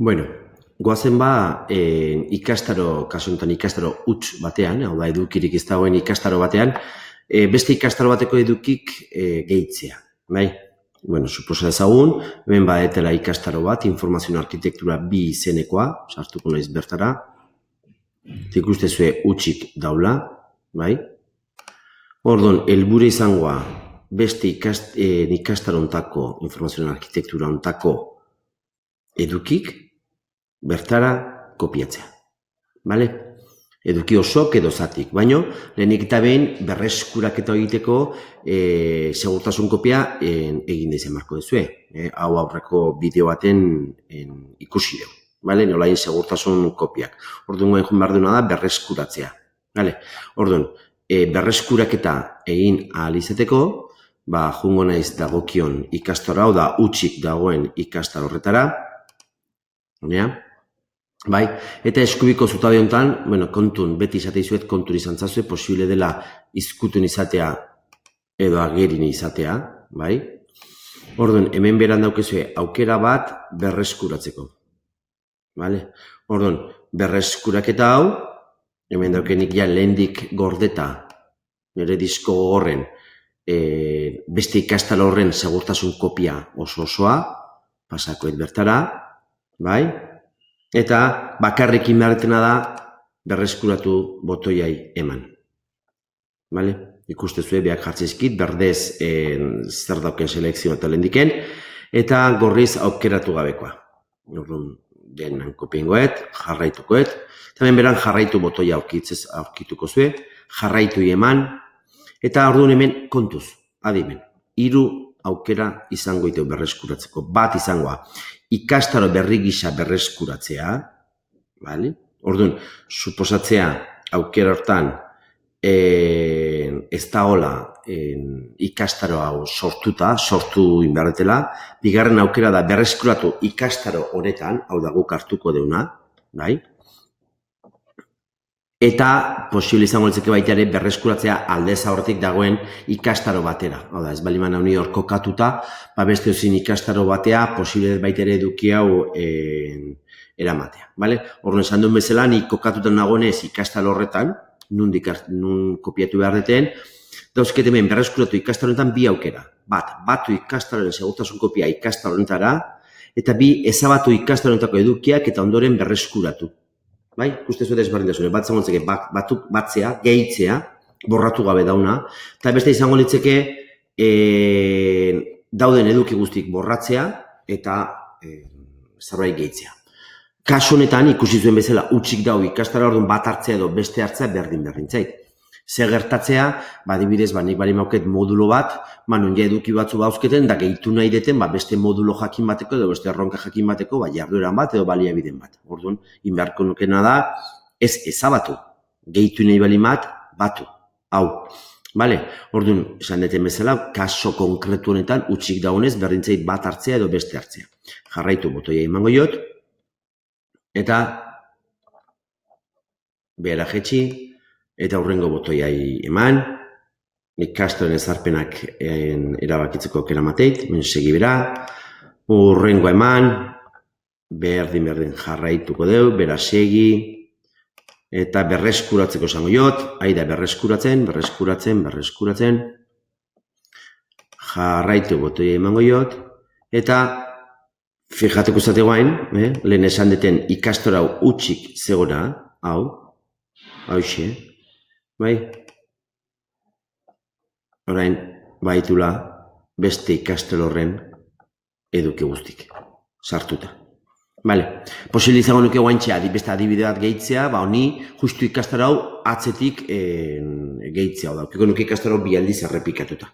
Bueno, goazen ikastaro, kasu honetan ikastaro huts batean, hau da edukirik ez dagoen ikastaro batean, beste ikastaro bateko edukik gehitzea, bai? Bueno, suposa ezagun, hemen badetela ikastaro bat, informazio arkitektura 2 izenekoa, sartuko naiz bertara, ikustezue hutsik daula, bai? Orduan, helburu izangoa, beste ikastaro ontako, informazio arkitektura ontako edukik, bertara kopiatzea. Bale? Eduki osok edo zatik. Baina, lehenik eta behin berreskuraketa egiteko segurtasun kopia egin dezen marko dezue. Hau aurreko bideo baten ikusi dugu. Bale? Nolain segurtasun kopiak. Orduan joan behar duena da berreskuratzea. Bale? Orduan, berreskuraketa egin ahal izateko, joango naiz dagokion ikastaro, hau da hutsik dagoen ikastaro horretara. Bai, eta eskubiko zutabe honetan, kontun, beti izate izuet kontun izan zazue, posible dela izkutun izatea edo agerin izatea, bai? Orduan, hemen beran daukezue aukera bat berreskuratzeko. Bale? Orduan, berreskuraketa hau, hemen daukenik ja lehendik gordeta, nire disko gogorren, beste ikastaro horren segurtasun kopia osoa, pasakoet bertara, bai? Eta bakarrekin beharretena da berreskuratu botoiai eman. Bale? Ikustezue behak jartzizkit, berdez zer dauken selekzio eta lehendiken, eta gorriz aukeratu gabekoa. Denan kopiengoet, jarraitukoet, eta beran jarraitu botoia aurkituko zue, jarraitu eman, eta orduan hemen kontuz, adimen, 3 aukera izango iteu berreskuratzeko. Bat izangoa, ikastaro berri gisa berreskuratzea, orduan, suposatzea aukera hortan ez da hola ikastaro hau sortu inberretela, bigarren aukera da berreskuratu ikastaro honetan, hau da guk hartuko deuna, bai? Eta posible izango litzake baita ere berreskuratzea aldez aurretik dagoen ikastaro batera. Hau da, ez baliman hau hor kokatuta, beste ezin ikastaro batea posible baita ere eduki hau eramatea. Orduan esan duen bezala, nik kokatutan nagoenez ikastaro horretan, nun kopiatu behar deten, dauzket hemen berreskuratu ikastaro honetan 2 aukera. Batu ikastaroren segurtasun kopia ikastaro honetara, eta 2 ezabatu ikastaro honetako edukiak eta ondoren berreskuratu. Bai, ikustezu desberdintasune, bat izango litzeke batuk batzea, gehitzea, borratu gabe dauna, eta beste izango litzeke dauden eduki guztik borratzea eta zerbait gehitzea. Kasu honetan ikusi zuen bezala hutsik dau ikastaro orduan bat hartzea edo beste hartzea berdin zait. Zer gertatzea, adibidez, nik bali mauket modulo bat, nun ja eduki batzu bauzketen, da gehitu nahi deten, beste modulo jakin bateko edo beste erronka jakin bateko, jardueran bat edo baliabiden bat. Orduan, inbeharko nukena da, ez ezabatu, gehitu nahi bali batu, hau. Orduan, esan deten bezala, kaso konkretu honetan, hutsik daunez, berdintzait bat hartzea edo beste hartzea. Jarraitu botoia emango jot, eta behera jetxi, eta hurrengo botoiai eman, ikastoren ezarpenak erabakitzeko aukera mateit, segi bera, hurrengo eman, berdin jarraituko deu, bera segi, eta berreskuratzeko esango jot, aida berreskuratzen, jarraitu botoia emango jot, eta fijatuko zate guain, lehen esan deten ikastora hutsik zegora, hau xe, bai? Orain, baitula beste ikastaro horren eduki guztik, sartuta. Posible izango nuke guaintxea, beste adibide bat gehitzea, honi justu ikastaro hau atzetik gehitzea, hau da, nuke ikastaro 2 aldiz errepikatuta.